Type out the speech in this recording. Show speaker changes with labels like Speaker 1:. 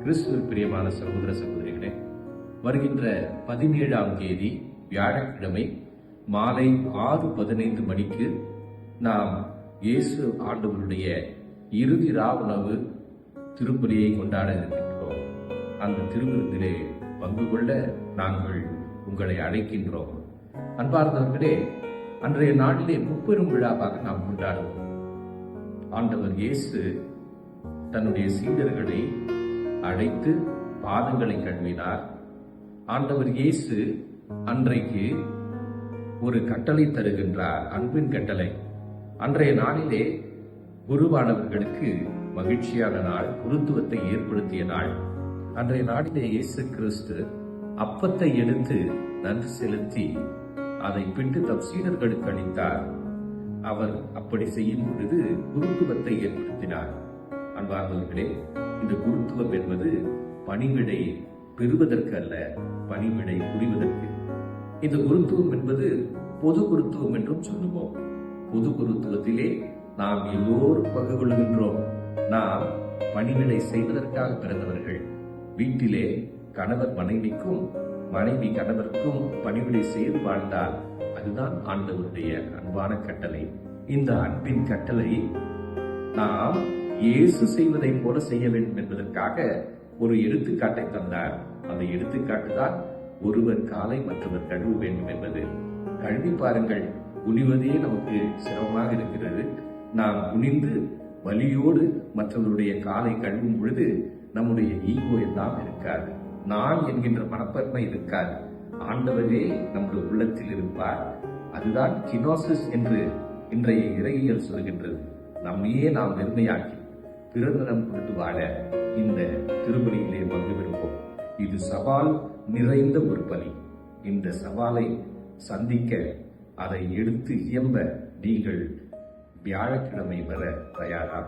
Speaker 1: கிறிஸ்துவில் பிரியமான சகோதர சகோதரிகளே, வருகின்ற 17ஆம் தேதி வியாழக்கிழமை மாலை 6:15 மணிக்கு நாம் இயேசு ஆண்டவருடைய இறுதி ராவுணவு திருப்பலியை கொண்டாட இருக்கின்றோம். அந்த திருவிருந்திலே பங்கு கொள்ள நாங்கள் உங்களை அழைக்கின்றோம். அன்பார்ந்தவர்களே, அன்றைய நாளிலே முப்பெரும் விழாவாக நாம் கொண்டாடுவோம். ஆண்டவர் இயேசு தன்னுடைய சீடர்களை அழைத்து பாதங்களை கழுவினார். ஆண்டவர் இயேசு அன்றைக்கு ஒரு கட்டளை தருகின்றார், அன்பின் கட்டளை. அன்றைய நாளிலே குருவானவர்களுக்கு மகிழ்ச்சியான நாள், குருத்துவத்தை ஏற்படுத்திய நாள். அன்றைய நாளிலே இயேசு கிறிஸ்து அப்பத்தை எடுத்து நன்றி செலுத்தி அதை பிட்டு தம் சீடர்களுக்கு அளித்தார். அவர் அப்படி செய்யும் பொழுது குருத்துவத்தை ஏற்படுத்தினார். அன்பார்ந்தவர்களே, இந்த குருத்துவம் என்பது பணிவிடை பெறுவதற்கு அல்ல, பணிவிடை புரிவதற்கு. இந்த குருத்துவம் என்பது பொது குருத்துவம் என்றும் சொல்லுவோம். பொது குருத்துவத்திலே நாம் எல்லோரும் பங்கு கொள்கின்றோம். நாம் பணிவிடை செய்வதற்காக பிறந்தவர்கள். வீட்டிலே கணவர் மனைவிக்கும், மனைவி கணவருக்கும் பணிவிடை செய்து வாழ்ந்தால் அதுதான் ஆண்டவருடைய அன்பான கட்டளை. இந்த அன்பின் கட்டளை நாம் இயேசு செய்வதை போல செய்ய வேண்டும் என்பதற்காக ஒரு எடுத்துக்காட்டை தந்தார். அந்த எடுத்துக்காட்டுதான் ஒருவர் காலை மற்றவர் கழுவ வேண்டும் என்பது. கழுவி பாருங்கள், குனிவதே நமக்கு சிரமமாக இருக்கிறது. நாம் குனிந்து வலியோடு மற்றவருடைய காலை கழுவும் பொழுது நம்முடைய ஈகோ எல்லாம் இருக்காது, நான் என்கின்ற மனப்பன்மை இருக்காது. ஆண்டவரே நம்முடைய உள்ளத்தில் இருப்பார். அதுதான் கினோசிஸ் என்று இன்றைய இறையியல் சொல்கின்றது. நம்மையே நாம் வெறுமையாக்கி பிறரிடம் கொண்டு வாழ இந்த திருப்பலியிலே பங்கு பெறுவோம். இது சவால் நிறைந்த ஒரு பலி. இந்த சவாலை சந்திக்க, அதை எடுத்து இயம்ப நீங்கள் வியாழக்கிழமை வர தயாரா?